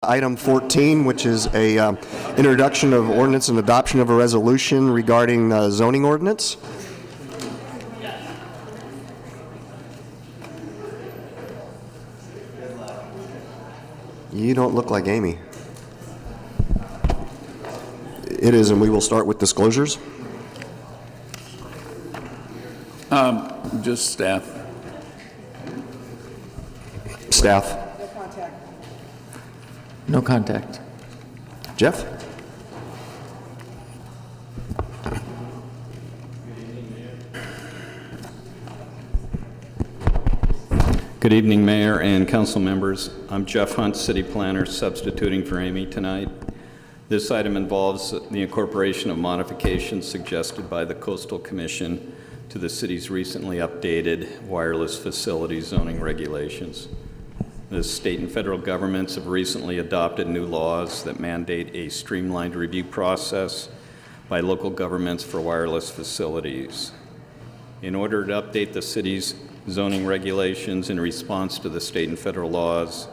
item 14, which is a introduction of ordinance and adoption of a resolution regarding zoning ordinance. You don't look like Amy. It is, and we will start with disclosures. Just staff. Staff. No contact. No contact. Jeff? Good evening, Mayor and council members. I'm Jeff Hunt, City Planner, substituting for Amy tonight. This item involves the incorporation of modifications suggested by the Coastal Commission to the city's recently updated wireless facility zoning regulations. The state and federal governments have recently adopted new laws that mandate a streamlined review process by local governments for wireless facilities. In order to update the city's zoning regulations in response to the state and federal laws,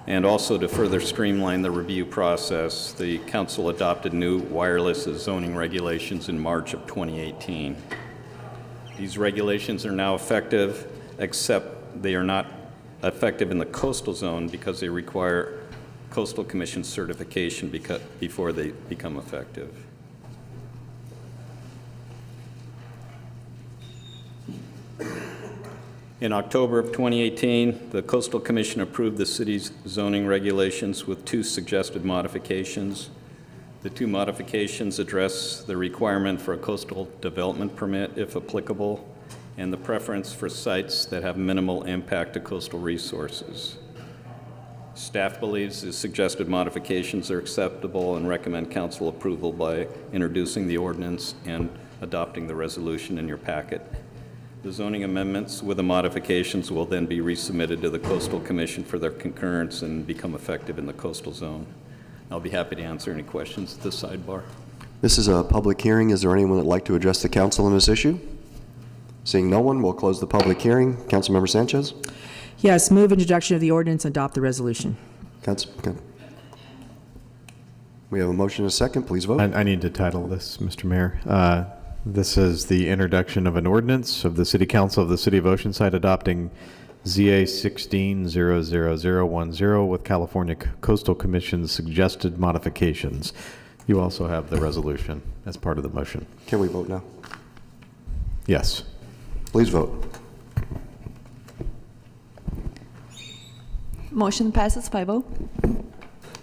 and also to further streamline the review process, the council adopted new wireless zoning regulations in March of 2018. These regulations are now effective, except they are not effective in the coastal zone because they require Coastal Commission certification before they become effective. In October of 2018, the Coastal Commission approved the city's zoning regulations with 2 suggested modifications. The 2 modifications address the requirement for a coastal development permit, if applicable, and the preference for sites that have minimal impact to coastal resources. Staff believes the suggested modifications are acceptable and recommend council approval by introducing the ordinance and adopting the resolution in your packet. The zoning amendments with the modifications will then be resubmitted to the Coastal Commission for their concurrence and become effective in the coastal zone. I'll be happy to answer any questions at the sidebar. This is a public hearing. Is there anyone that would like to address the council on this issue? Seeing no one, we'll close the public hearing. Councilmember Sanchez? Yes, move introduction of the ordinance, adopt the resolution. We have a motion and a second. Please vote. I need to title this, Mr. Mayor. This is the introduction of an ordinance of the City Council of the City of Oceanside adopting ZA 16-00010 with California Coastal Commission's suggested modifications. You also have the resolution as part of the motion. Can we vote now? Yes. Please vote. Motion passes 5-0.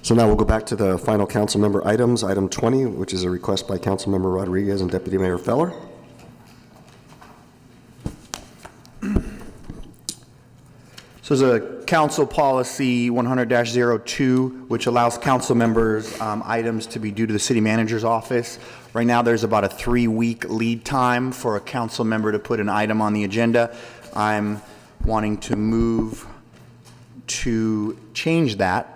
So now we'll go back to the final council member items. Item 20, which is a request by Councilmember Rodriguez and Deputy Mayor Feller. So there's a council policy 100-02, which allows council members items to be due to the city manager's office. Right now, there's about a 3-week lead time for a council member to put an item on the agenda. I'm wanting to move to change that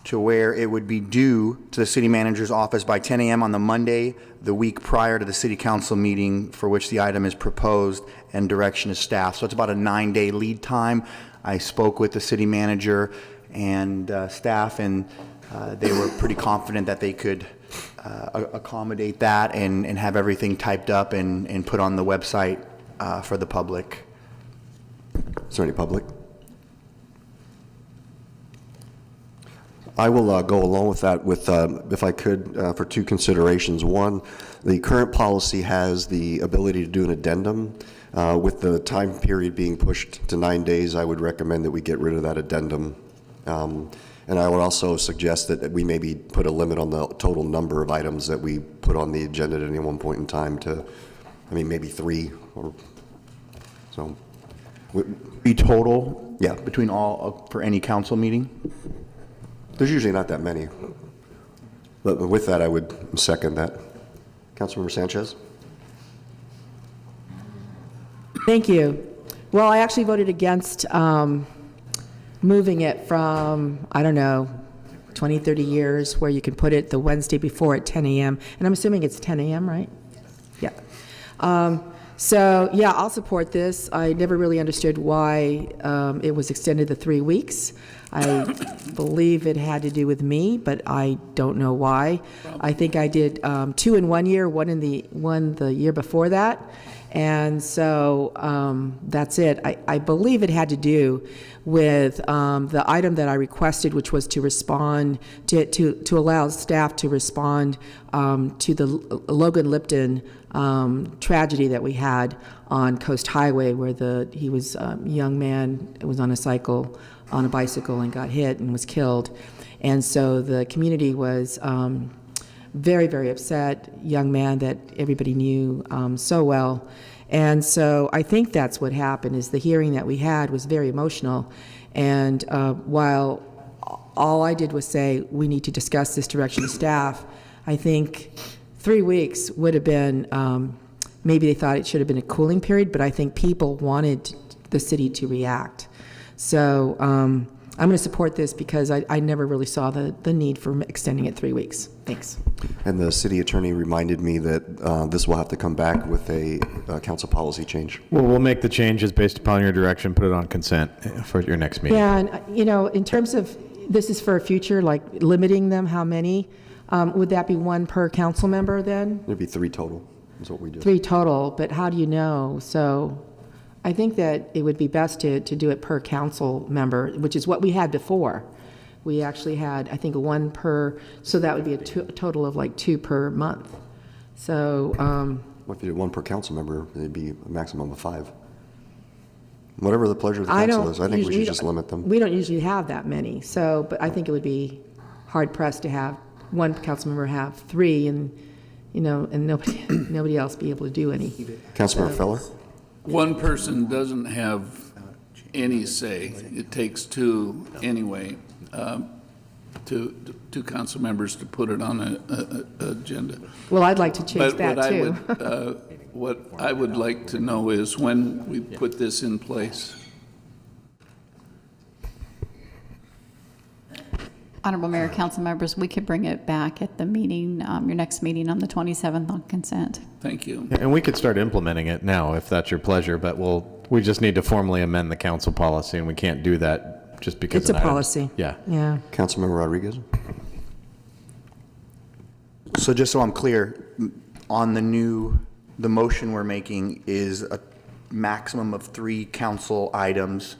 to where it would be due to the city manager's office by 10 a.m. on the Monday, the week prior to the city council meeting for which the item is proposed, and direction is staff. So it's about a 9-day lead time. I spoke with the city manager and staff, and they were pretty confident that they could accommodate that and have everything typed up and put on the website for the public. Is there any public? I will go along with that with, if I could, for 2 considerations. One, the current policy has the ability to do an addendum. With the time period being pushed to 9 days, I would recommend that we get rid of that addendum. And I would also suggest that we maybe put a limit on the total number of items that we put on the agenda at any one point in time to, maybe 3 or so. Be total? Yeah. Between all, for any council meeting? There's usually not that many. But with that, I would second that. Councilmember Sanchez? Thank you. Well, I actually voted against moving it from, 20, 30 years where you can put it the Wednesday before at 10 a.m. And I'm assuming it's 10 a.m., right? Yeah. So, yeah, I'll support this. I never really understood why it was extended to 3 weeks. I believe it had to do with me, but I don't know why. I think I did 2 in 1 year, one the year before that. And so that's it. I believe it had to do with the item that I requested, which was to respond, to allow staff to respond to the Logan Lipton tragedy that we had on Coast Highway, where he was a young man, was on a bicycle and got hit and was killed. And so the community was very, very upset, young man that everybody knew so well. And so I think that's what happened, is the hearing that we had was very emotional. And while all I did was say, we need to discuss this direction of staff, I think 3 weeks would have been, maybe they thought it should have been a cooling period, but I think people wanted the city to react. So I'm going to support this because I never really saw the need for extending it 3 weeks. Thanks. And the city attorney reminded me that this will have to come back with a council policy change. Well, we'll make the changes based upon your direction, put it on consent for your next meeting. Yeah, and in terms of, this is for a future, like limiting them, how many? Would that be 1 per council member then? It'd be 3 total, is what we do. 3 total, but how do you know? So I think that it would be best to do it per council member, which is what we had before. We actually had, I think, 1 per, so that would be a total of like 2 per month. So, Well, if you did 1 per council member, it'd be a maximum of 5. Whatever the pleasure of the I council don't. is, I think we should just limit them. We don't usually have that many, so, but I think it would be hard pressed to have 1 council member have 3 and, and nobody else be able to do any. Councilmember Feller? One person doesn't have any say. It takes 2 anyway, two council members to put it on an agenda. Well, I'd like to change But that too. what I would like to know is when we put this in place. Honorable Mayor, council members, we could bring it back at the meeting, your next meeting on the 27th on consent. Thank you. And we could start implementing it now if that's your pleasure, but we just need to formally amend the council policy, and we can't do that just because It's a an item. policy. Yeah. Yeah. Councilmember Rodriguez? So just so I'm clear, on the motion we're making is a maximum of 3 council items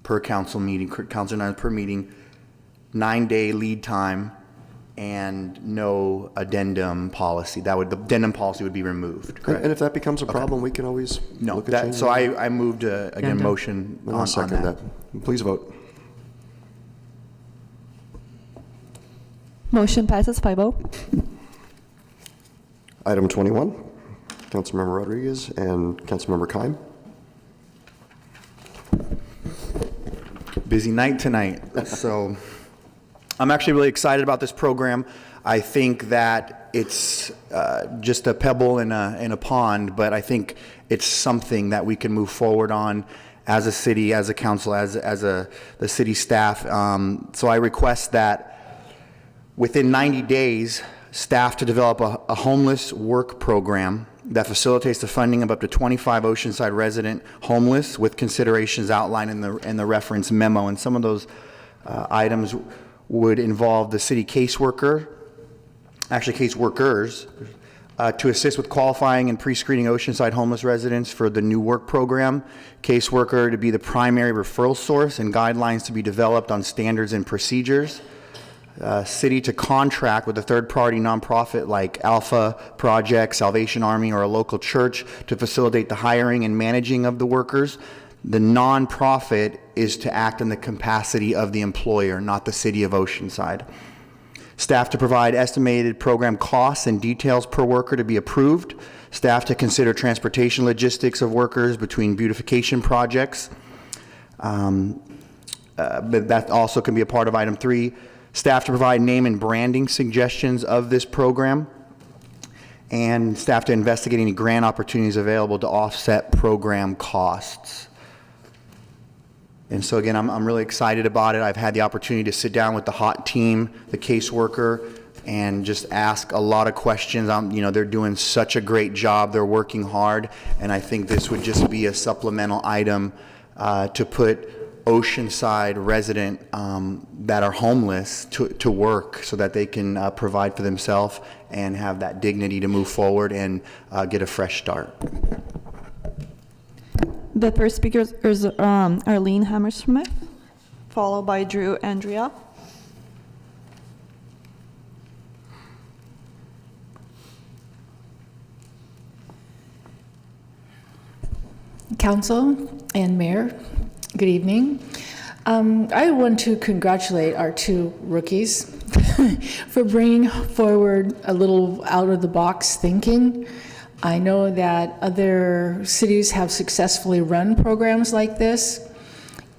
per council meeting, council items per meeting, 9-day lead time, and no addendum policy. The addendum policy would be removed, correct? And if that becomes a problem, we can always No, look at changing so it. I moved, again, Addendum. motion And I'll on second that. that. Please vote. Motion passes 5-0. Item 21, Councilmember Rodriguez and Councilmember Keim. Busy night tonight. So I'm actually really excited about this program. I think that it's just a pebble in a pond, but I think it's something that we can move forward on as a city, as a council, as the city staff. So I request that within 90 days, staff to develop a homeless work program that facilitates the funding of up to 25 Oceanside resident homeless with considerations outlined in the reference memo. And some of those items would involve the city caseworker, actually caseworkers, to assist with qualifying and pre-screening Oceanside homeless residents for the new work program, caseworker to be the primary referral source and guidelines to be developed on standards and procedures, city to contract with a third-party nonprofit like Alpha Project, Salvation Army, or a local church to facilitate the hiring and managing of the workers. The nonprofit is to act in the capacity of the employer, not the city of Oceanside. Staff to provide estimated program costs and details per worker to be approved. Staff to consider transportation logistics of workers between beautification projects. But that also can be a part of item 3. Staff to provide name and branding suggestions of this program, and staff to investigate any grant opportunities available to offset program costs. And so again, I'm really excited about it. I've had the opportunity to sit down with the HOT team, the caseworker, and just ask a lot of questions. They're doing such a great job. They're working hard, and I think this would just be a supplemental item to put Oceanside resident that are homeless to work so that they can provide for themselves and have that dignity to move forward and get a fresh start. The first speaker is Arlene Hammersmith, followed by Drew Andrea. Council and Mayor, good evening. I want to congratulate our two rookies for bringing forward a little out-of-the-box thinking. I know that other cities have successfully run programs like this,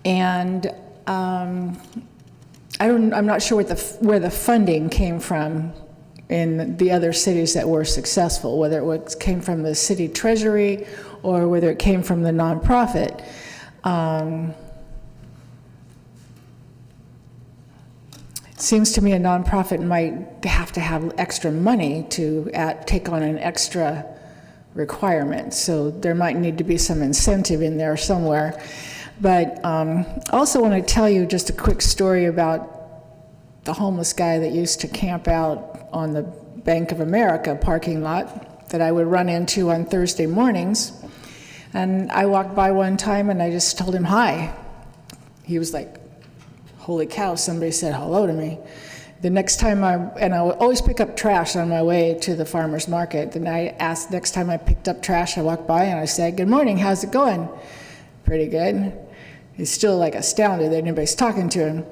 and I'm not sure where the funding came from in the other cities that were successful, whether came from the city treasury or whether it came from the nonprofit. It seems to me a nonprofit might have to have extra money to take on an extra requirement, so there might need to be some incentive in there somewhere. But also want to tell you just a quick story about the homeless guy that used to camp out on the Bank of America parking lot that I would run into on Thursday mornings. And I walked by one time and I just told him hi. He was like, holy cow, somebody said hello to me. The next time I would always pick up trash on my way to the farmer's market. Then I asked, next time I picked up trash, I walked by and I said, good morning, how's it going? Pretty good. He's still like astounded that anybody's talking to him.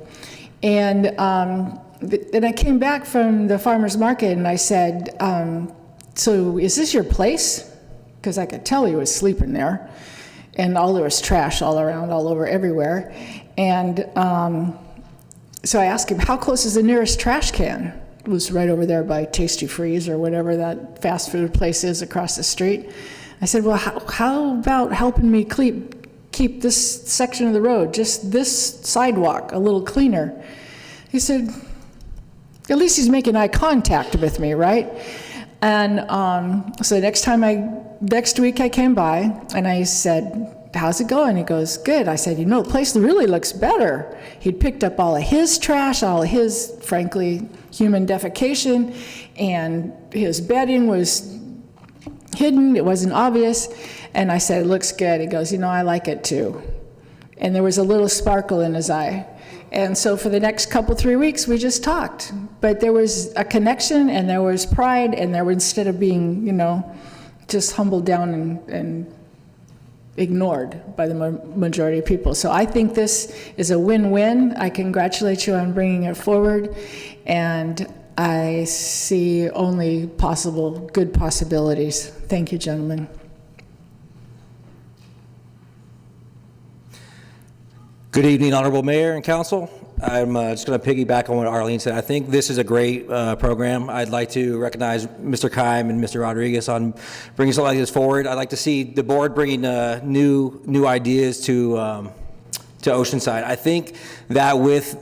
And then I came back from the farmer's market and I said, so is this your place? Because I could tell he was sleeping there. And there was trash all around, all over, everywhere. And so I asked him, how close is the nearest trash can? It was right over there by Tasty Freeze or whatever that fast food place is across the street. I said, well, how about helping me keep this section of the road, just this sidewalk, a little cleaner? He said, at least he's making eye contact with me, right? And so next week I came by and I said, how's it going? He goes, good. I said, the place really looks better. He'd picked up all of his trash, all of his, frankly, human defecation, and his bedding was hidden. It wasn't obvious. And I said, it looks good. He goes, I like it too. And there was a little sparkle in his eye. And so for the next 3 weeks, we just talked. But there was a connection, and there was pride, and there was, instead of being, just humbled down and ignored by the majority of people. So I think this is a win-win. I congratulate you on bringing it forward, and I see only good possibilities. Thank you, gentlemen. Good evening, Honorable Mayor and Council. I'm just going to piggyback on what Arlene said. I think this is a great program. I'd like to recognize Mr. Keim and Mr. Rodriguez on bringing something like this forward. I'd like to see the board bringing new ideas to Oceanside. I think that with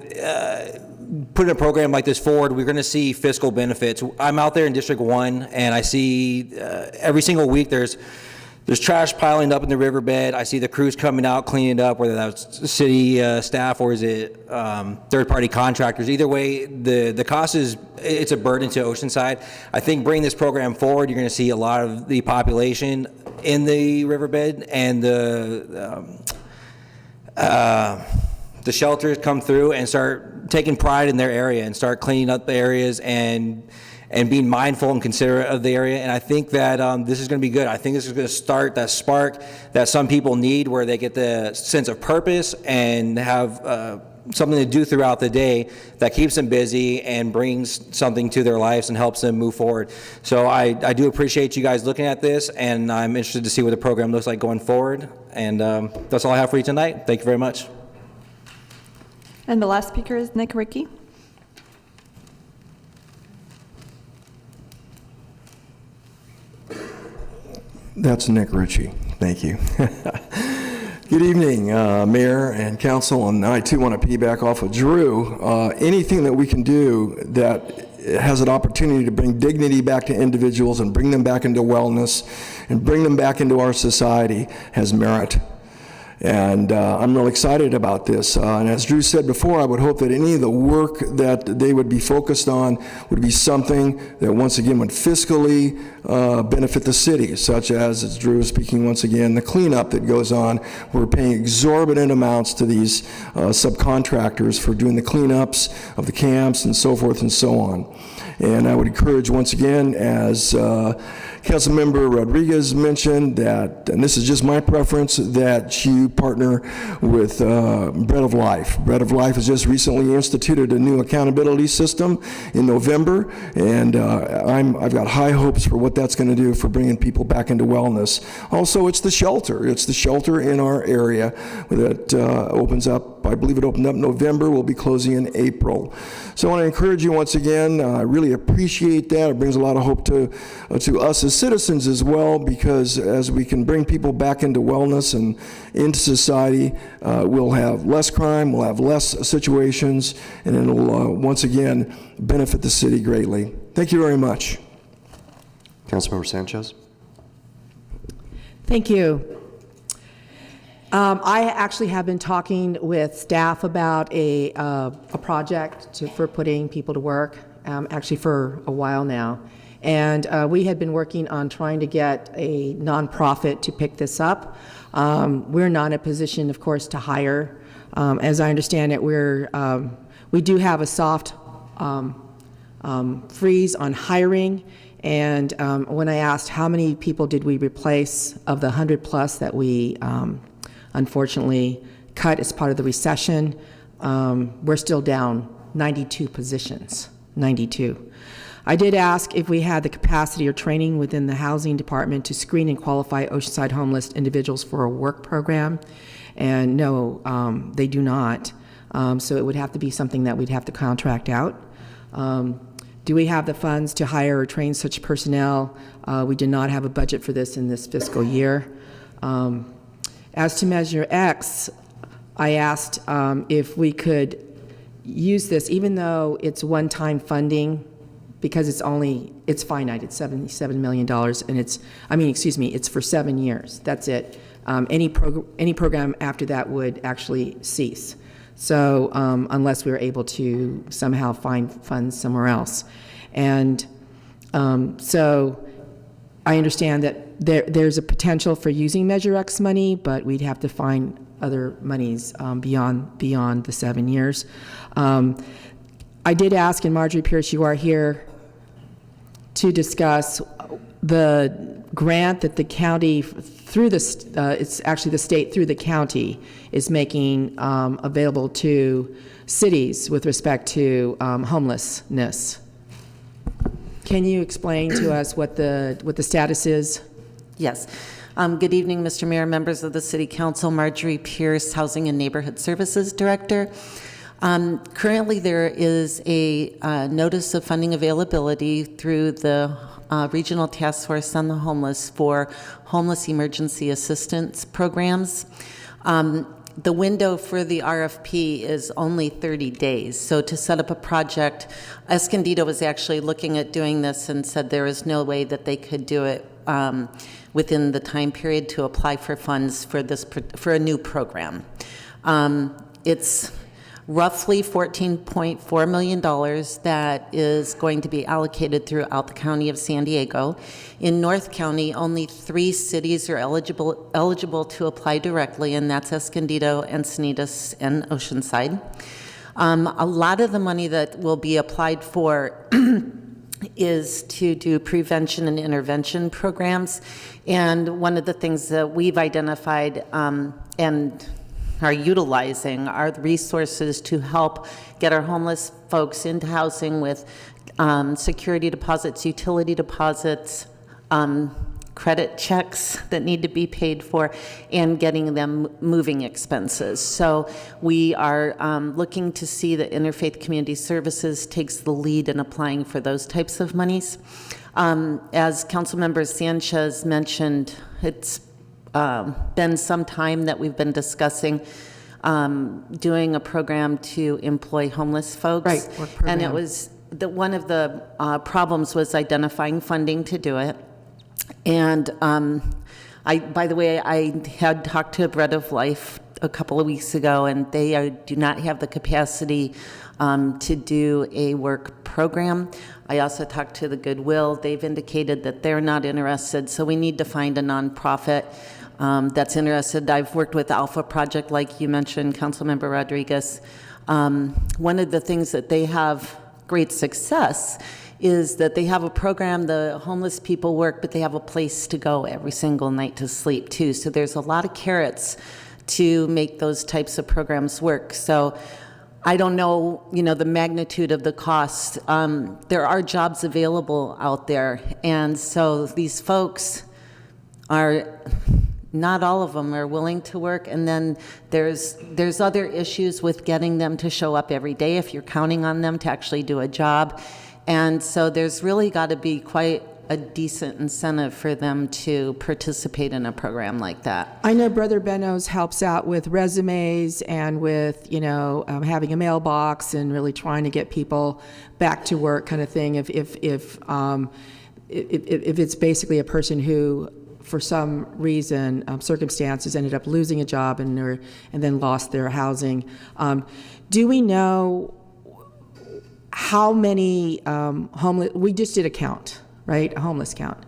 putting a program like this forward, we're going to see fiscal benefits. I'm out there in District 1, and I see every single week there's trash piling up in the riverbed. I see the crews coming out, cleaning it up, whether that's city staff or is it third-party contractors. Either way, the cost it's a burden to Oceanside. I think bringing this program forward, you're going to see a lot of the population in the riverbed and the shelters come through and start taking pride in their area and start cleaning up the areas and being mindful and considerate of the area. And I think that this is going to be good. I think this is going to start that spark that some people need, where they get the sense of purpose and have something to do throughout the day that keeps them busy and brings something to their lives and helps them move forward. So I do appreciate you guys looking at this, and I'm interested to see what the program looks like going forward. And that's all I have for you tonight. Thank you very much. And the last speaker is Nick Rickey. That's Nick Ritchie. Thank you. Good evening, Mayor and Council, and I too want to piggyback off of Drew. Anything that we can do that has an opportunity to bring dignity back to individuals and bring them back into wellness and bring them back into our society has merit. And I'm really excited about this. And as Drew said before, I would hope that any of the work that they would be focused on would be something that, once again, would fiscally benefit the city, such as Drew was speaking once again, the cleanup that goes on. We're paying exorbitant amounts to these subcontractors for doing the cleanups of the camps and so forth and so on. And I would encourage, once again, as Councilmember Rodriguez mentioned, that, and this is just my preference, that you partner with Bread of Life. Bread of Life has just recently instituted a new accountability system in November, and I've got high hopes for what that's going to do for bringing people back into wellness. Also, it's the shelter. It's the shelter in our area that opens up. I believe it opened up in November. We'll be closing in April. So I want to encourage you once again. I really appreciate that. It brings a lot of hope to us as citizens as well, because as we can bring people back into wellness and into society, we'll have less crime, we'll have less situations, and it'll once again benefit the city greatly. Thank you very much. Councilmember Sanchez. Thank you. I actually have been talking with staff about a project for putting people to work, actually for a while now. And we had been working on trying to get a nonprofit to pick this up. We're not in a position, of course, to hire. As I understand it, we do have a soft freeze on hiring. And when I asked how many people did we replace of the 100 plus that we unfortunately cut as part of the recession, we're still down 92 positions, 92. I did ask if we had the capacity or training within the housing department to screen and qualify Oceanside homeless individuals for a work program, and no, they do not. So it would have to be something that we'd have to contract out. Do we have the funds to hire or train such personnel? We did not have a budget for this in this fiscal year. As to Measure X, I asked if we could use this, even though it's one-time funding, because it's finite, it's $77 million, and it's for 7 years, that's it. Any program after that would actually cease. So unless we were able to somehow find funds somewhere else. And so I understand that there's a potential for using Measure X money, but we'd have to find other monies beyond the 7 years. I did ask, and Marjorie Pierce, you are here, to discuss the grant that the county it's actually the state through the county is making available to cities with respect to homelessness. Can you explain to us what the status is? Yes. Good evening, Mr. Mayor, members of the City Council. Marjorie Pierce, Housing and Neighborhood Services Director. Currently, there is a notice of funding availability through the Regional Task Force on the Homeless for homeless emergency assistance programs. The window for the RFP is only 30 days. So to set up a project, Escondido was actually looking at doing this and said there is no way that they could do it within the time period to apply for funds for a new program. It's roughly $14.4 million that is going to be allocated throughout the county of San Diego. In North County, only 3 cities are eligible to apply directly, and that's Escondido, Encinitas, and Oceanside. A lot of the money that will be applied for is to do prevention and intervention programs. And one of the things that we've identified and are utilizing are the resources to help get our homeless folks into housing with security deposits, utility deposits, credit checks that need to be paid for, and getting them moving expenses. So we are looking to see that Interfaith Community Services takes the lead in applying for those types of monies. As Councilmember Sanchez mentioned, it's been some time that we've been discussing doing a program to employ homeless folks. Right, what program? And it was one of the problems was identifying funding to do it. And by the way, I had talked to Bread of Life a couple of weeks ago, and they do not have the capacity to do a work program. I also talked to the Goodwill. They've indicated that they're not interested, so we need to find a nonprofit that's interested. I've worked with Alpha Project, like you mentioned, Councilmember Rodriguez. One of the things that they have great success is that they have a program, the homeless people work, but they have a place to go every single night to sleep too. So there's a lot of carrots to make those types of programs work. So I don't know, the magnitude of the cost. There are jobs available out there, and so these folks are, not all of them are willing to work, and then there's other issues with getting them to show up every day if you're counting on them to actually do a job. And so there's really got to be quite a decent incentive for them to participate in a program like that. I know Brother Benno's helps out with resumes and with, having a mailbox and really trying to get people back to work kind of thing. If it's basically a person who, for some reason, circumstances, ended up losing a job and then lost their housing. Do we know how many homeless, we just did a count, right? A homeless count.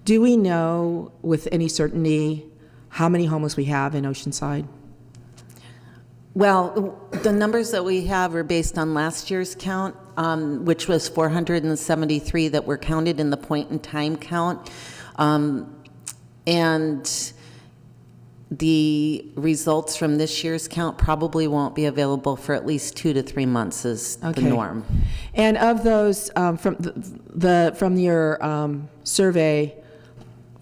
Do we know with any certainty how many homeless we have in Oceanside? Well, the numbers that we have are based on last year's count, which was 473 that were counted in the point in time count. And the results from this year's count probably won't be available for at least 2 to 3 months is the norm. And of those, from your survey,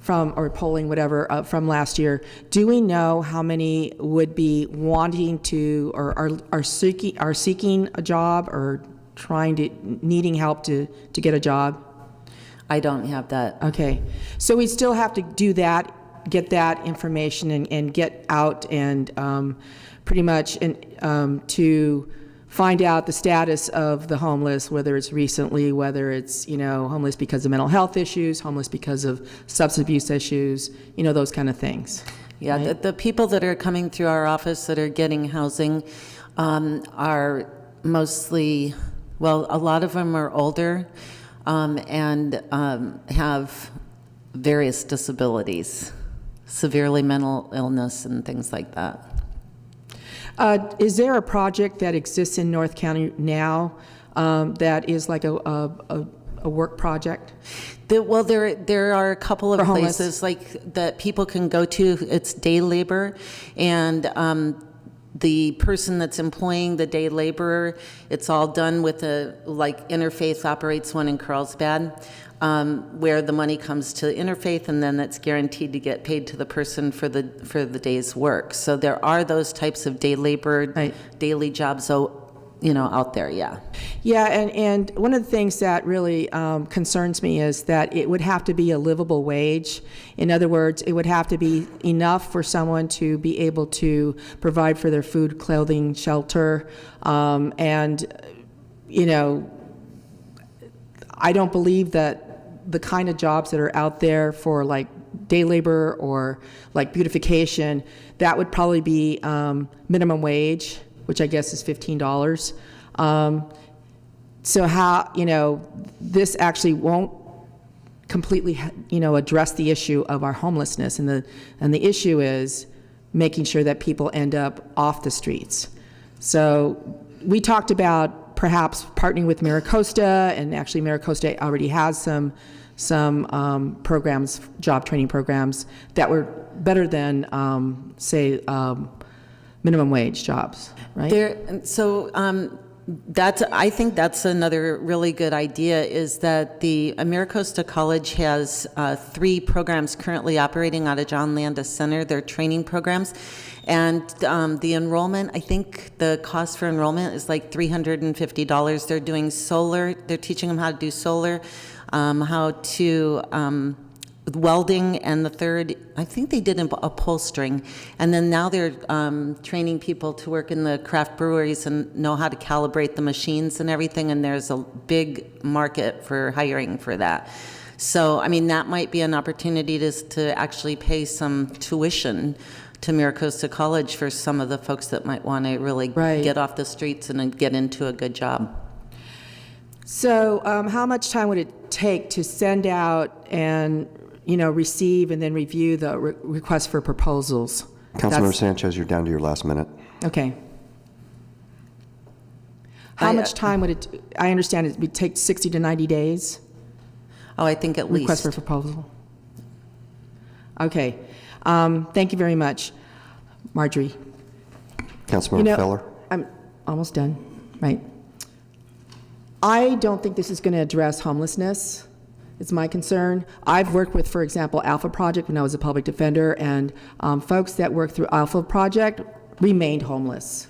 or polling, whatever, from last year, do we know how many would be wanting to, or are seeking a job, or needing help to get a job? I don't have that. Okay, so we still have to do that, get that information and get out and pretty much to find out the status of the homeless, whether it's recently, whether it's, homeless because of mental health issues, homeless because of substance abuse issues, those kind of things. Yeah, right? the people that are coming through our office that are getting housing are mostly, well, a lot of them are older and have various disabilities, severely mental illness and things like that. Is there a project that exists in North County now that is like a work project? Well, there are a couple of For homeless? places like that people can go to. It's day labor, and the person that's employing the day laborer, it's all done with Interfaith operates one in Carlsbad, where the money comes to Interfaith, and then that's guaranteed to get paid to the person for the day's work. So there are those types of day labor, daily jobs, out there, yeah. Yeah, and one of the things that really concerns me is that it would have to be a livable wage. In other words, it would have to be enough for someone to be able to provide for their food, clothing, shelter, and I don't believe that the kind of jobs that are out there for like day labor or like beautification, that would probably be minimum wage, which I guess is $15. So how, this actually won't completely, address the issue of our homelessness. And the issue is making sure that people end up off the streets. So we talked about perhaps partnering with MiraCosta, and actually MiraCosta already has some programs, job training programs that were better than, say, minimum wage jobs, right? I think that's another really good idea, is that the MiraCosta College has 3 programs currently operating out of John Landis Center. They're training programs. And the enrollment, I think the cost for enrollment is like $350. They're doing solar. They're teaching them how to do solar, how to welding, and the third, I think they did upholstering. And then now they're training people to work in the craft breweries and know how to calibrate the machines and everything, and there's a big market for hiring for that. So, I mean, that might be an opportunity to actually pay some tuition to Maricosta College for some of the folks that might want to really get off the streets and then get into a good job. So how much time would it take to send out and, receive and then review the request for proposals? Councilmember Sanchez, you're down to your last minute. Okay. How much time would it, I understand it would take 60 to 90 days? Oh, I think at least. Request for proposal. Okay. Thank you very much, Marjorie. Councilmember Feller? I'm almost done, right? I don't think this is going to address homelessness. It's my concern. I've worked with, for example, Alpha Project when I was a public defender, and folks that worked through Alpha Project remained homeless.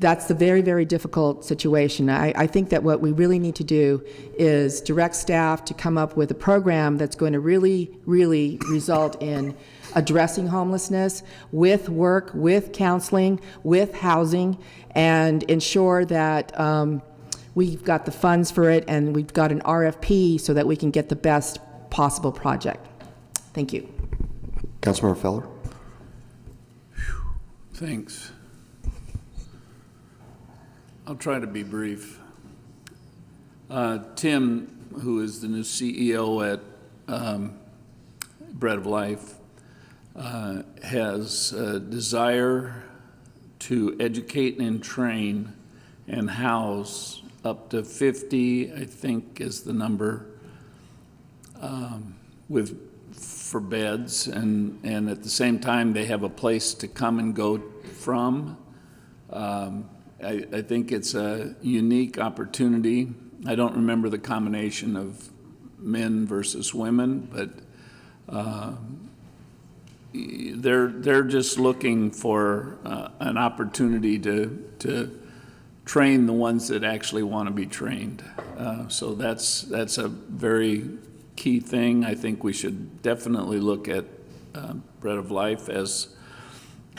That's a very, very difficult situation. I think that what we really need to do is direct staff to come up with a program that's going to really, really result in addressing homelessness with work, with counseling, with housing, and ensure that we've got the funds for it and we've got an RFP so that we can get the best possible project. Thank you. Councilmember Feller? Thanks. I'll try to be brief. Tim, who is the new CEO at Bread of Life, has a desire to educate and train and house up to 50, I think is the number, for beds, and at the same time they have a place to come and go from. I think it's a unique opportunity. I don't remember the combination of men versus women, but they're just looking for an opportunity to train the ones that actually want to be trained. So that's a very key thing. I think we should definitely look at Bread of Life as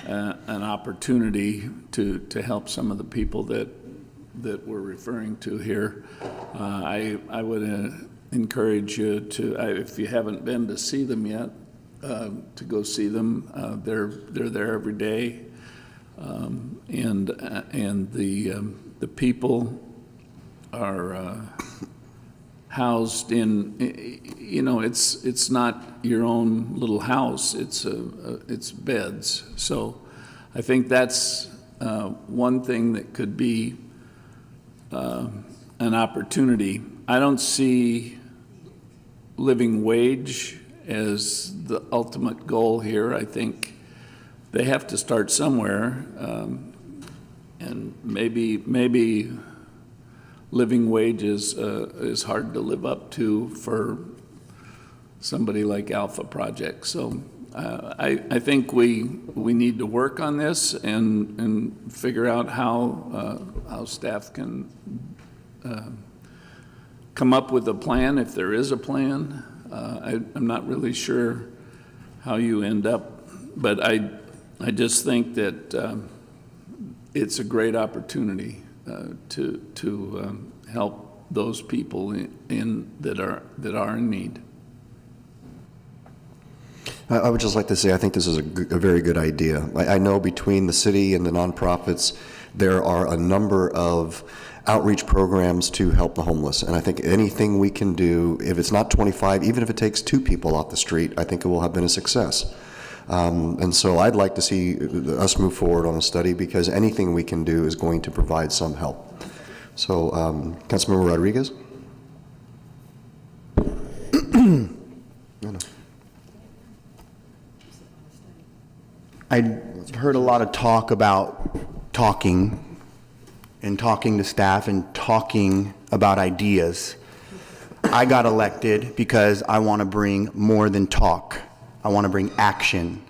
an opportunity to help some of the people that we're referring to here. I would encourage you to, if you haven't been to see them yet, to go see them. They're there every day, and the people are housed in. It's not your own little house. It's beds. So I think that's one thing that could be an opportunity. I don't see living wage as the ultimate goal here. I think they have to start somewhere, and maybe living wage is hard to live up to for somebody like Alpha Project. So I think we need to work on this and figure out how staff can come up with a plan, if there is a plan. I'm not really sure how you end up, but I just think that it's a great opportunity to help those people that are in need. I would just like to say I think this is a very good idea. I know between the city and the nonprofits, there are a number of outreach programs to help the homeless. And I think anything we can do, if it's not 25, even if it takes 2 people off the street, I think it will have been a success. And so I'd like to see us move forward on a study, because anything we can do is going to provide some help. So, Councilmember Rodriguez? I heard a lot of talk about talking to staff and talking about ideas. I got elected because I want to bring more than talk. I want to bring action.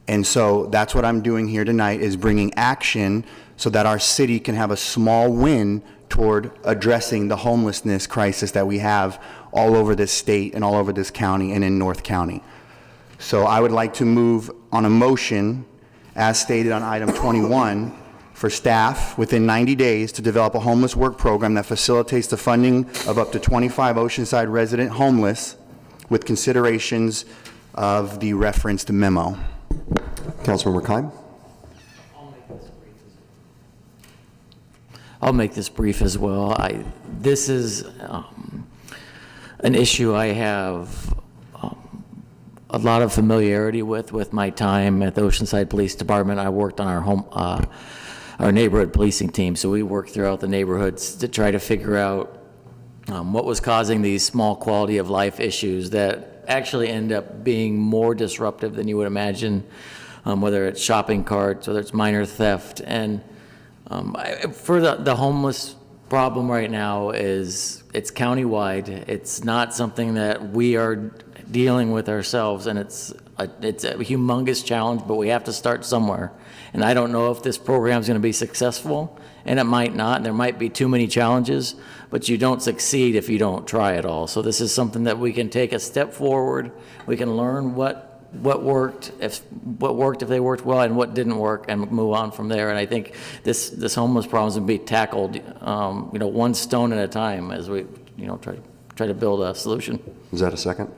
And so that's what I'm doing here tonight, is bringing action so that our city can have a small win toward addressing the homelessness crisis that we have all over this state and all over this county and in North County. So I would like to move on a motion as stated on item 21 for staff within 90 days to develop a homeless work program that facilitates the funding of up to 25 Oceanside resident homeless with considerations of the referenced memo. Councilmember Keim? I'll make this brief as well. This is an issue I have a lot of familiarity with my time at the Oceanside Police Department. I worked on our neighborhood policing team, so we worked throughout the neighborhoods to try to figure out what was causing these small quality of life issues that actually end up being more disruptive than you would imagine, whether it's shopping carts, whether it's minor theft. And for the homeless problem right now it's countywide. It's not something that we are dealing with ourselves, and it's a humongous challenge, but we have to start somewhere. And I don't know if this program is going to be successful, and it might not, and there might be too many challenges, but you don't succeed if you don't try at all. So this is something that we can take a step forward. We can learn what worked, if they worked well, and what didn't work, and move on from there. And I think this homeless problem is going to be tackled, one stone at a time as we, try to build a solution. Is that a second?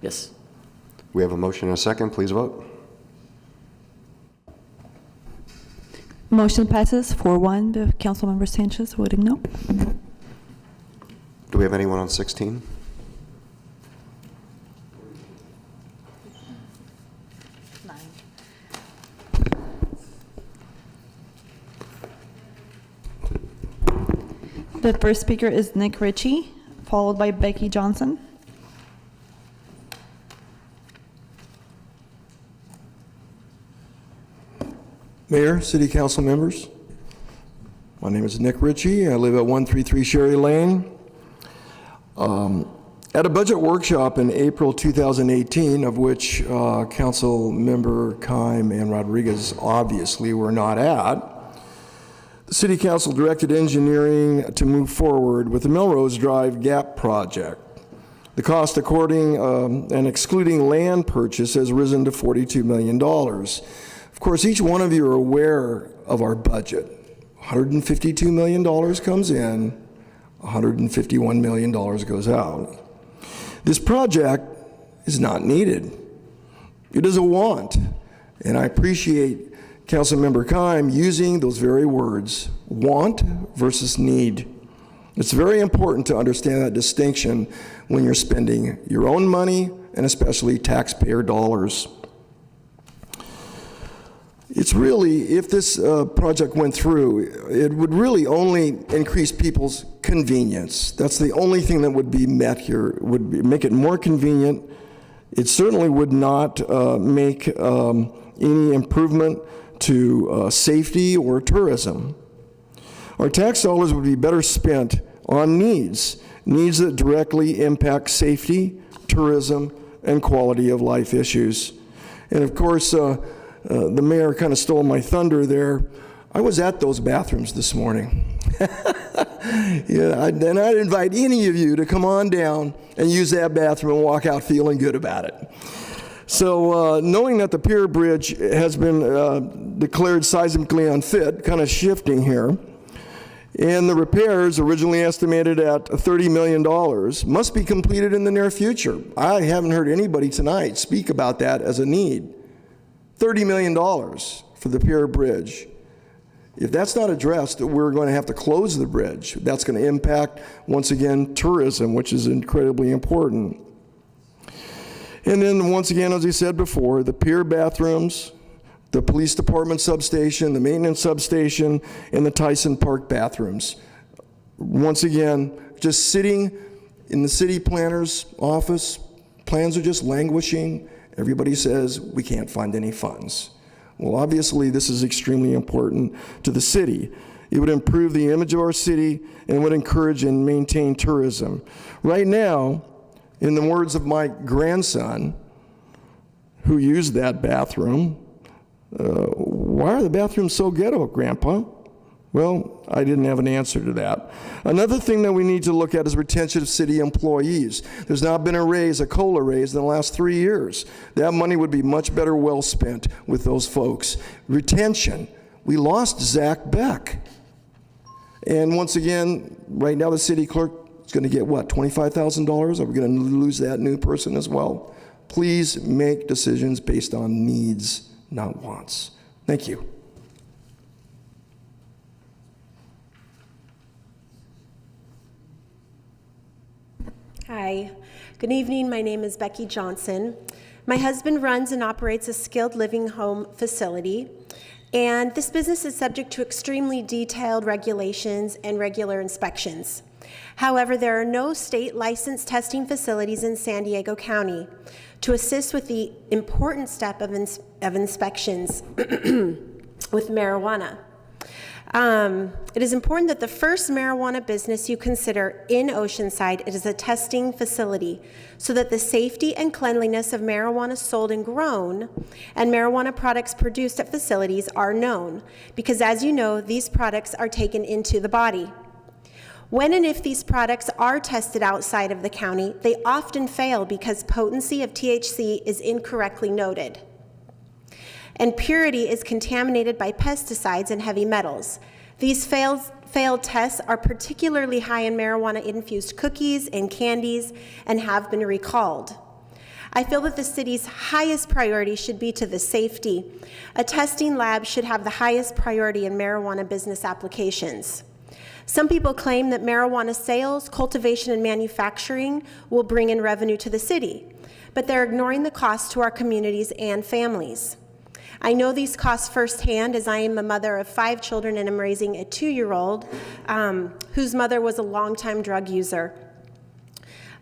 Yes. We have a motion and a second. Please vote. Motion passes 4-1 with Councilmember Sanchez voting no. Do we have anyone on 16? The first speaker is Nick Ritchie, followed by Becky Johnson. Mayor, City Council members, my name is Nick Ritchie. I live at 133 Sherry Lane. At a budget workshop in April 2018, of which Council Member Keim and Rodriguez obviously were not at, the City Council directed engineering to move forward with the Melrose Drive Gap project. The cost, according and excluding land purchase, has risen to $42 million. Of course, each one of you are aware of our budget. $152 million comes in, $151 million goes out. This project is not needed. It is a want, and I appreciate Councilmember Keim using those very words, want versus need. It's very important to understand that distinction when you're spending your own money and especially taxpayer dollars. It's really, if this project went through, it would really only increase people's convenience. That's the only thing that would be met here, make it more convenient. It certainly would not make any improvement to safety or tourism. Our tax dollars would be better spent on needs that directly impact safety, tourism, and quality of life issues. And of course, the mayor kind of stole my thunder there. I was at those bathrooms this morning. And I'd invite any of you to come on down and use that bathroom and walk out feeling good about it. So knowing that the pier bridge has been declared seismically unfit, kind of shifting here, and the repairs originally estimated at $30 million must be completed in the near future. I haven't heard anybody tonight speak about that as a need. $30 million for the pier bridge. If that's not addressed, we're going to have to close the bridge. That's going to impact, once again, tourism, which is incredibly important. And then, once again, as I said before, the pier bathrooms, the police department substation, the maintenance substation, and the Tyson Park bathrooms. Once again, just sitting in the city planner's office, plans are just languishing. Everybody says we can't find any funds. Well, obviously, this is extremely important to the city. It would improve the image of our city and would encourage and maintain tourism. Right now, in the words of my grandson, who used that bathroom, why are the bathrooms so ghetto, Grandpa? Well, I didn't have an answer to that. Another thing that we need to look at is retention of city employees. There's not been a COLA raise in the last 3 years. That money would be much better well spent with those folks. Retention. We lost Zach Beck. And once again, right now the city clerk is going to get what, $25,000? Are we going to lose that new person as well? Please make decisions based on needs, not wants. Thank you. Hi, good evening. My name is Becky Johnson. My husband runs and operates a skilled living home facility, and this business is subject to extremely detailed regulations and regular inspections. However, there are no state licensed testing facilities in San Diego County to assist with the important step of inspections with marijuana. It is important that the first marijuana business you consider in Oceanside is a testing facility so that the safety and cleanliness of marijuana sold and grown and marijuana products produced at facilities are known, because as you know, these products are taken into the body. When and if these products are tested outside of the county, they often fail because potency of THC is incorrectly noted, and purity is contaminated by pesticides and heavy metals. These failed tests are particularly high in marijuana-infused cookies and candies and have been recalled. I feel that the city's highest priority should be to the safety. A testing lab should have the highest priority in marijuana business applications. Some people claim that marijuana sales, cultivation, and manufacturing will bring in revenue to the city, but they're ignoring the cost to our communities and families. I know these costs firsthand, as I am a mother of 5 children and am raising a 2-year-old whose mother was a longtime drug user.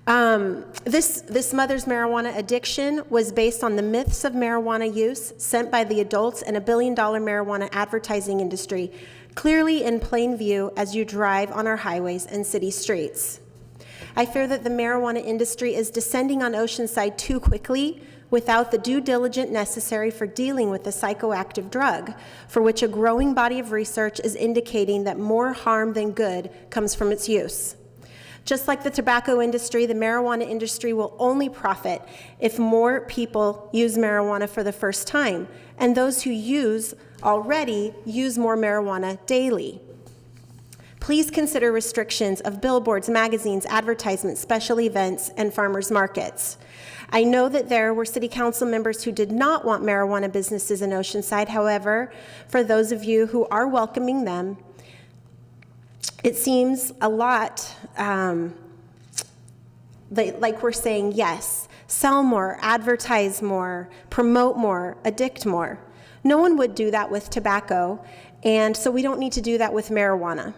This mother's marijuana addiction was based on the myths of marijuana use sent by the adults and $1 billion marijuana advertising industry, clearly in plain view as you drive on our highways and city streets. I fear that the marijuana industry is descending on Oceanside too quickly without the due diligence necessary for dealing with the psychoactive drug, for which a growing body of research is indicating that more harm than good comes from its use. Just like the tobacco industry, the marijuana industry will only profit if more people use marijuana for the first time, and those who already use more marijuana daily. Please consider restrictions of billboards, magazines, advertisements, special events, and farmers markets. I know that there were city council members who did not want marijuana businesses in Oceanside. However, for those of you who are welcoming them, it seems a lot like we're saying yes, sell more, advertise more, promote more, addict more. No one would do that with tobacco, and so we don't need to do that with marijuana.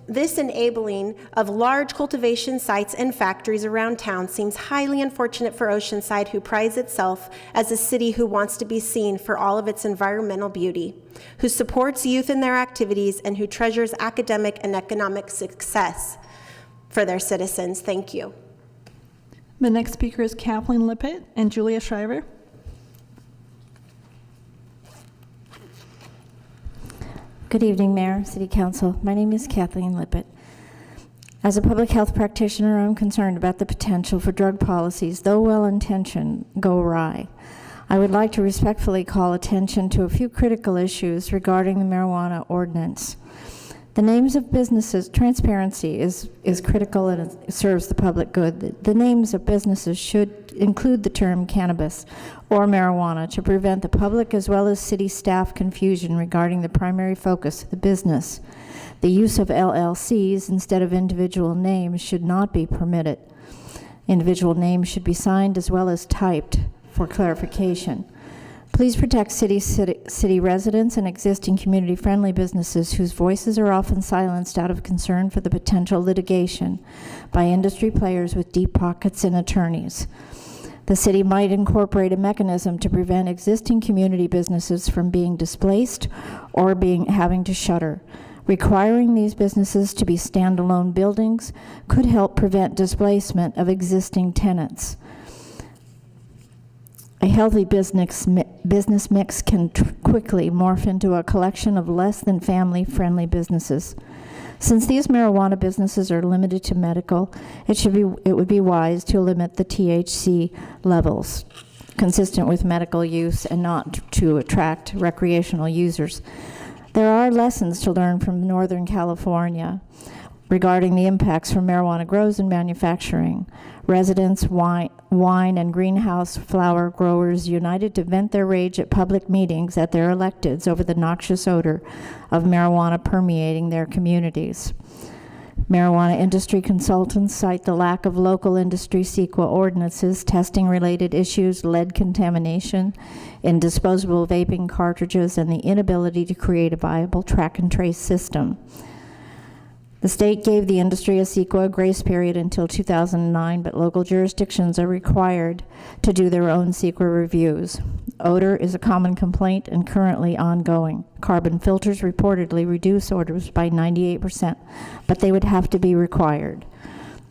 This enabling of large cultivation sites and factories around town seems highly unfortunate for Oceanside, who prides itself as a city who wants to be seen for all of its environmental beauty, who supports youth in their activities, and who treasures academic and economic success for their citizens. Thank you. The next speaker is Kathleen Lippett and Julia Shriver. Good evening, Mayor, City Council. My name is Kathleen Lippett. As a public health practitioner, I'm concerned about the potential for drug policies, though well-intentioned, go awry. I would like to respectfully call attention to a few critical issues regarding the marijuana ordinance. The names of businesses, transparency is critical and it serves the public good. The names of businesses should include the term cannabis or marijuana to prevent the public as well as city staff confusion regarding the primary focus of the business. The use of LLCs instead of individual names should not be permitted. Individual names should be signed as well as typed for clarification. Please protect city residents and existing community-friendly businesses whose voices are often silenced out of concern for the potential litigation by industry players with deep pockets and attorneys. The city might incorporate a mechanism to prevent existing community businesses from being displaced or having to shutter. Requiring these businesses to be standalone buildings could help prevent displacement of existing tenants. A healthy business mix can quickly morph into a collection of less than family-friendly businesses. Since these marijuana businesses are limited to medical, it would be wise to limit the THC levels consistent with medical use and not to attract recreational users. There are lessons to learn from Northern California regarding the impacts from marijuana grows and manufacturing. Residents, wine and greenhouse flower growers united to vent their rage at public meetings at their electeds over the noxious odor of marijuana permeating their communities. Marijuana industry consultants cite the lack of local industry CEQA ordinances, testing-related issues, lead contamination in disposable vaping cartridges, and the inability to create a viable track-and-trace system. The state gave the industry a CEQA grace period until 2009, but local jurisdictions are required to do their own CEQA reviews. Odor is a common complaint and currently ongoing. Carbon filters reportedly reduce odors by 98%, but they would have to be required.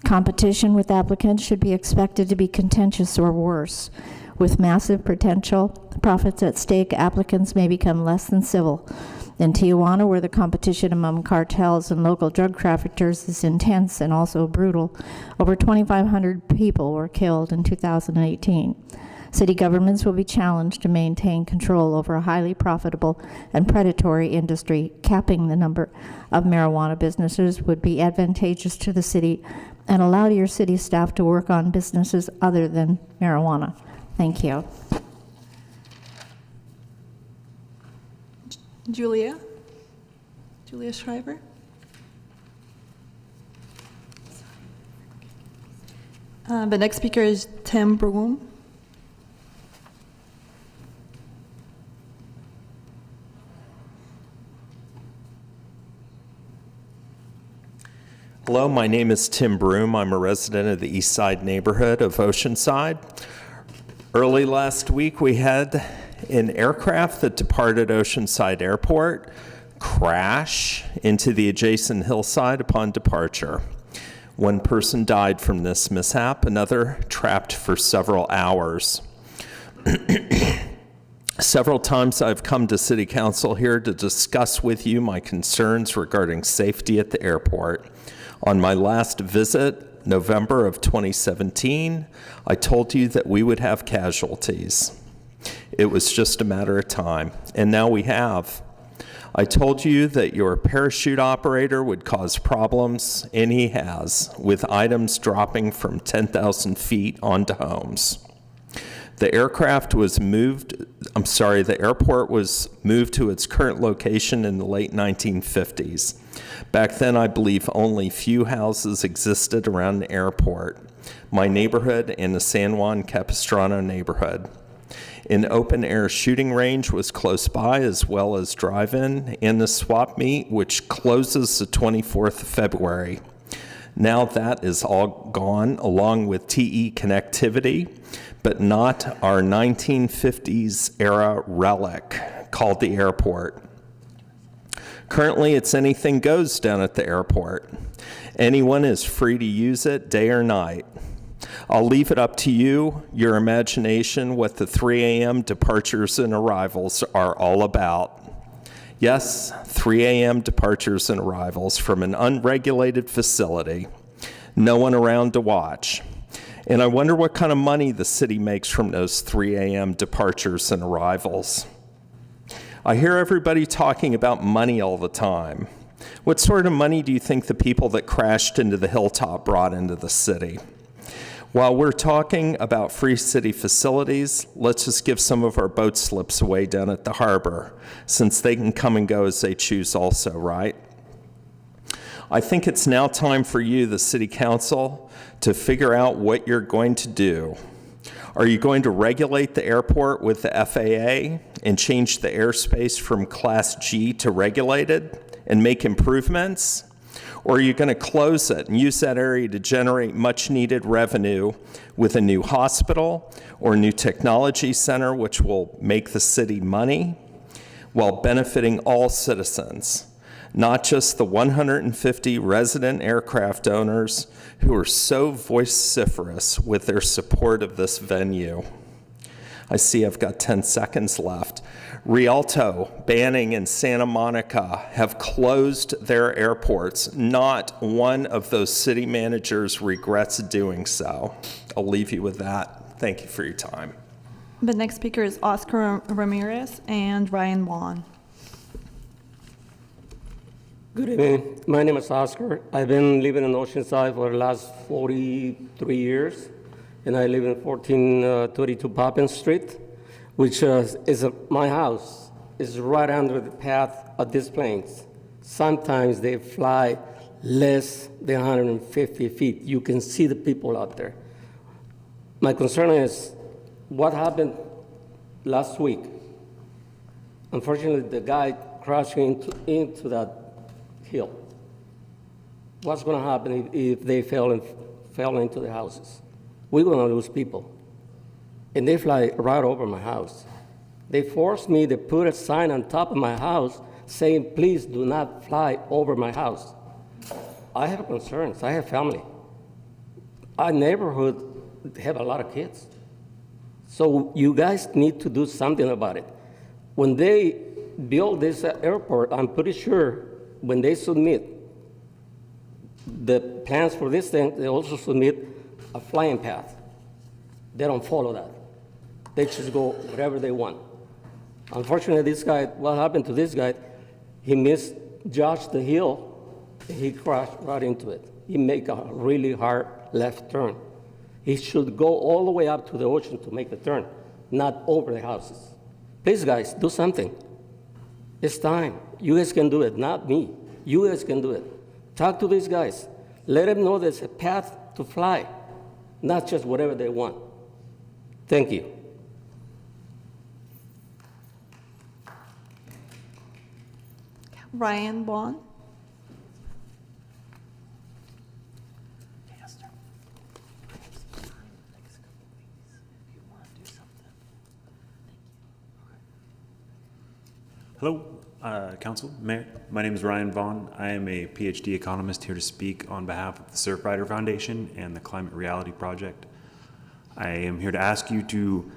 Competition with applicants should be expected to be contentious or worse. With massive potential profits at stake, applicants may become less than civil. In Tijuana, where the competition among cartels and local drug traffickers is intense and also brutal, over 2,500 people were killed in 2018. City governments will be challenged to maintain control over a highly profitable and predatory industry. Capping the number of marijuana businesses would be advantageous to the city and allow your city staff to work on businesses other than marijuana. Thank you. Julia Shriver. The next speaker is Tim Broom. Hello, my name is Tim Broom. I'm a resident of the East Side neighborhood of Oceanside. Early last week, we had an aircraft that departed Oceanside Airport crash into the adjacent hillside upon departure. One person died from this mishap, another trapped for several hours. Several times I've come to City Council here to discuss with you my concerns regarding safety at the airport. On my last visit, November of 2017, I told you that we would have casualties. It was just a matter of time, and now we have. I told you that your parachute operator would cause problems, and he has, with items dropping from 10,000 feet onto homes. The airport was moved to its current location in the late 1950s. Back then, I believe only few houses existed around the airport, my neighborhood and the San Juan Capistrano neighborhood. An open-air shooting range was close by, as well as drive-in, and the swap meet, which closes the 24th of February. Now that is all gone, along with TE connectivity, but not our 1950s era relic called the airport. Currently, it's anything goes down at the airport. Anyone is free to use it day or night. I'll leave it up to you, your imagination, what the 3 a.m. departures and arrivals are all about. Yes, 3 a.m. departures and arrivals from an unregulated facility. No one around to watch. And I wonder what kind of money the city makes from those 3 a.m. departures and arrivals. I hear everybody talking about money all the time. What sort of money do you think the people that crashed into the hilltop brought into the city? While we're talking about free city facilities, let's just give some of our boat slips away down at the harbor, since they can come and go as they choose also, right? I think it's now time for you, the City Council, to figure out what you're going to do. Are you going to regulate the airport with the FAA and change the airspace from Class G to regulated and make improvements? Or are you going to close it and use that area to generate much needed revenue with a new hospital or new technology center, which will make the city money while benefiting all citizens, not just the 150 resident aircraft owners who are so vociferous with their support of this venue? I see I've got 10 seconds left. Rialto, Banning, and Santa Monica have closed their airports. Not one of those city managers regrets doing so. I'll leave you with that. Thank you for your time. The next speaker is Oscar Ramirez and Ryan Wan. Good evening. My name is Oscar. I've been living in Oceanside for the last 43 years, and I live in 1432 Poppins Street, which is my house. It's right under the path of these planes. Sometimes they fly less than 150 feet. You can see the people out there. My concern is what happened last week. Unfortunately, the guy crashed into that hill. What's going to happen if they fell into the houses? We're going to lose people. And they fly right over my house. They forced me to put a sign on top of my house saying, please do not fly over my house. I have concerns. I have family. Our neighborhood have a lot of kids. So you guys need to do something about it. When they build this airport, I'm pretty sure when they submit the plans for this thing, they also submit a flying path. They don't follow that. They just go wherever they want. Unfortunately, this guy, what happened to this guy, he misjudged the hill, and he crashed right into it. He made a really hard left turn. He should go all the way up to the ocean to make the turn, not over the houses. Please, guys, do something. It's time. You guys can do it, not me. You guys can do it. Talk to these guys. Let them know there's a path to fly, not just whatever they want. Thank you. Ryan Wan. Hello, Council, Mayor. My name is Ryan Vaughn. I am a PhD economist here to speak on behalf of the Surfrider Foundation and the Climate Reality Project. I am here to ask you to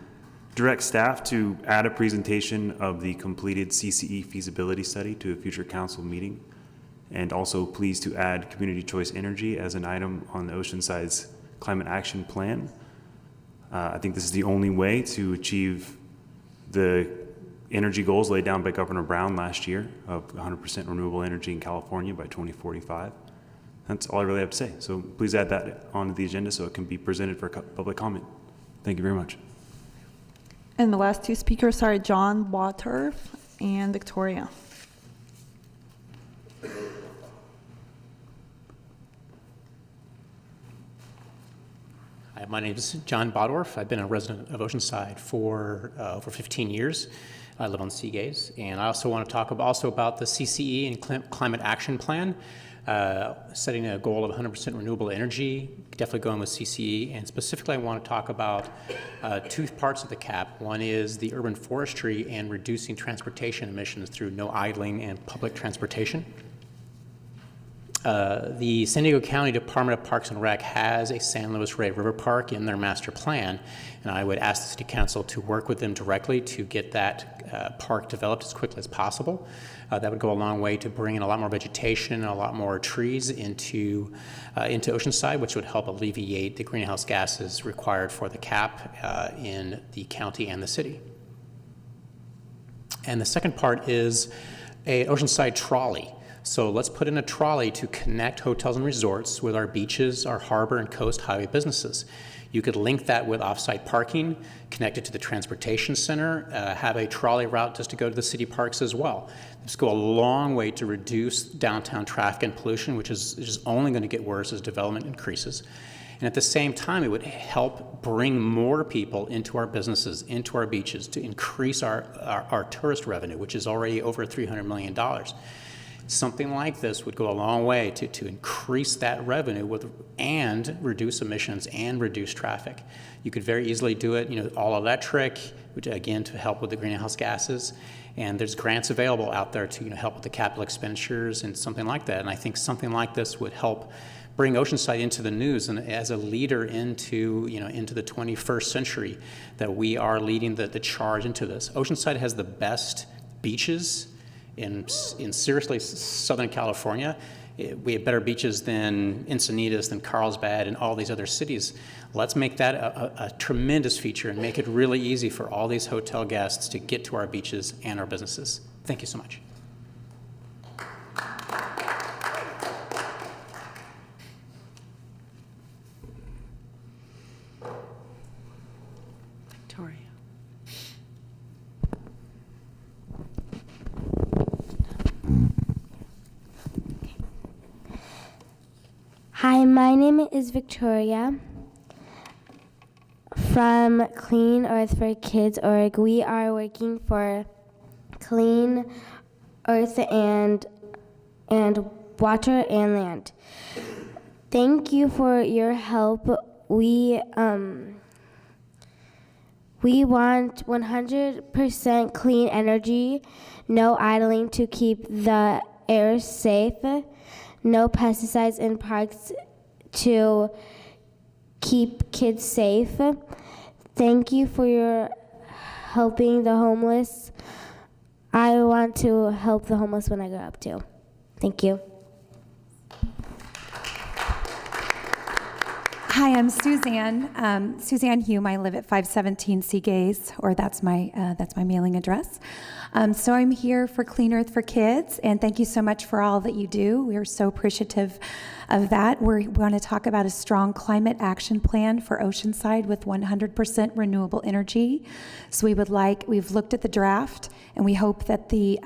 direct staff to add a presentation of the completed CCE feasibility study to a future council meeting, and also please to add community choice energy as an item on the Oceanside's climate action plan. I think this is the only way to achieve the energy goals laid down by Governor Brown last year of 100% renewable energy in California by 2045. That's all I really have to say. So please add that onto the agenda so it can be presented for public comment. Thank you very much. And the last two speakers are John Water and Victoria. Hi, my name is John Bodorf. I've been a resident of Oceanside for over 15 years. I live on Seagaze, and I also want to talk about the CCE and Climate Action Plan, setting a goal of 100% renewable energy, definitely going with CCE, and specifically I want to talk about two parts of the CAP. One is the urban forestry and reducing transportation emissions through no idling and public transportation. The San Diego County Department of Parks and Rec has a San Luis Rey River Park in their master plan, and I would ask the City Council to work with them directly to get that park developed as quickly as possible. That would go a long way to bring in a lot more vegetation and a lot more trees into Oceanside, which would help alleviate the greenhouse gases required for the CAP in the county and the city. And the second part is an Oceanside trolley. So let's put in a trolley to connect hotels and resorts with our beaches, our harbor and coast highway businesses. You could link that with off-site parking, connect it to the transportation center, have a trolley route just to go to the city parks as well. This go a long way to reduce downtown traffic and pollution, which is only going to get worse as development increases. And at the same time, it would help bring more people into our businesses, into our beaches, to increase our tourist revenue, which is already over $300 million. Something like this would go a long way to increase that revenue and reduce emissions and reduce traffic. You could very easily do it, all electric, which again to help with the greenhouse gases. And there's grants available out there to help with the capital expenditures and something like that. And I think something like this would help bring Oceanside into the news and as a leader into, into the 21st century, that we are leading the charge into this. Oceanside has the best beaches in seriously Southern California. We have better beaches than Encinitas, than Carlsbad, and all these other cities. Let's make that a tremendous feature and make it really easy for all these hotel guests to get to our beaches and our businesses. Thank you so much. Victoria. Hi, my name is Victoria from Clean Earth for Kids org. We are working for clean earth and water and land. Thank you for your help. We want 100% clean energy, no idling to keep the air safe, no pesticides in parks to keep kids safe. Thank you for your helping the homeless. I want to help the homeless when I grow up too. Thank you. Hi, I'm Suzanne. Suzanne Hume. I live at 517 Seagaze, or that's my mailing address. So I'm here for Clean Earth for Kids, and thank you so much for all that you do. We are so appreciative of that. We want to talk about a strong climate action plan for Oceanside with 100% renewable energy. So we've looked at the draft, and we hope that the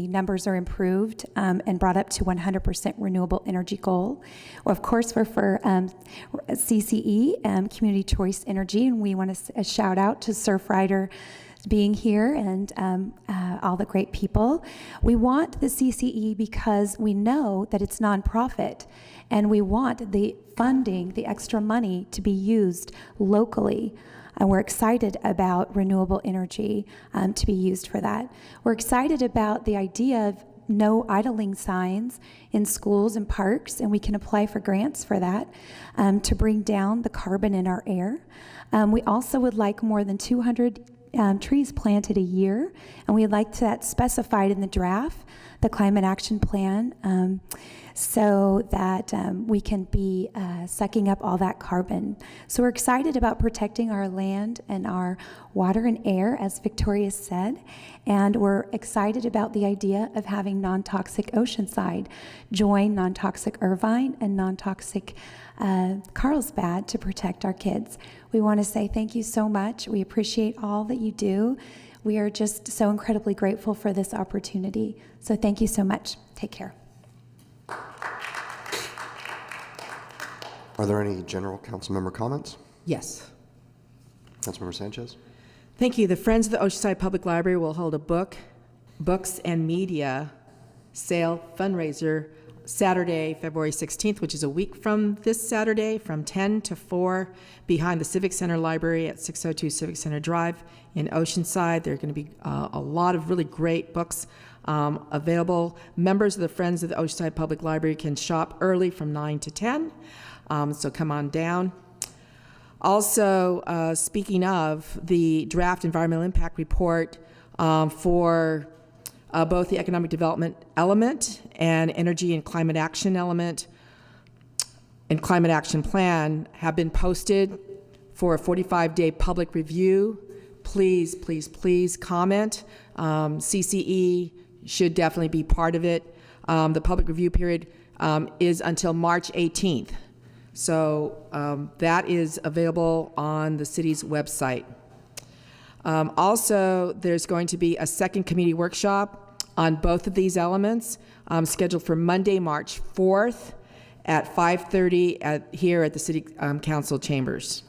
numbers are improved and brought up to 100% renewable energy goal. Well, of course, we're for CCE, Community Choice Energy, and we want to shout out to Surfrider being here and all the great people. We want the CCE because we know that it's nonprofit, and we want the funding, the extra money, to be used locally. And we're excited about renewable energy to be used for that. We're excited about the idea of no idling signs in schools and parks, and we can apply for grants for that to bring down the carbon in our air. We also would like more than 200 trees planted a year, and we'd like that specified in the draft, the climate action plan, so that we can be sucking up all that carbon. So we're excited about protecting our land and our water and air, as Victoria said, and we're excited about the idea of having non-toxic Oceanside join non-toxic Irvine and non-toxic Carlsbad to protect our kids. We want to say thank you so much. We appreciate all that you do. We are just so incredibly grateful for this opportunity. So thank you so much. Take care. Are there any general council member comments? Yes. Councilmember Sanchez? Thank you. The Friends of the Oceanside Public Library will hold a books and media sale fundraiser Saturday, February 16th, which is a week from this Saturday, from 10 to 4 behind the Civic Center Library at 602 Civic Center Drive in Oceanside. There are going to be a lot of really great books available. Members of the Friends of the Oceanside Public Library can shop early from 9 to 10, so come on down. Also, speaking of the draft environmental impact report for both the economic development element and energy and climate action element and climate action plan have been posted for a 45-day public review. Please, please, please comment. CCE should definitely be part of it. The public review period is until March 18th. So that is available on the city's website. Also, there's going to be a second committee workshop on both of these elements scheduled for Monday, March 4th at 5:30 here at the City Council chambers.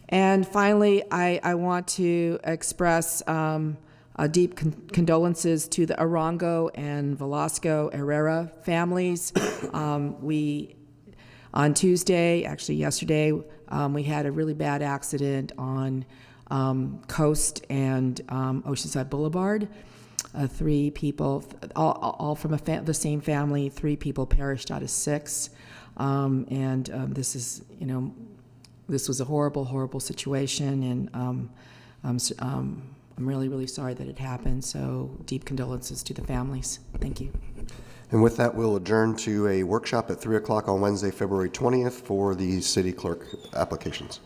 And finally, I want to express deep condolences to the Arango and Velasco Herrera families. On Tuesday, actually yesterday, we had a really bad accident on Coast and Oceanside Boulevard. 3 people, all from the same family, 3 people perished out of 6. This is, this was a horrible, horrible situation, and I'm really, really sorry that it happened. So deep condolences to the families. Thank you. And with that, we'll adjourn to a workshop at 3 o'clock on Wednesday, February 20th for the city clerk applications.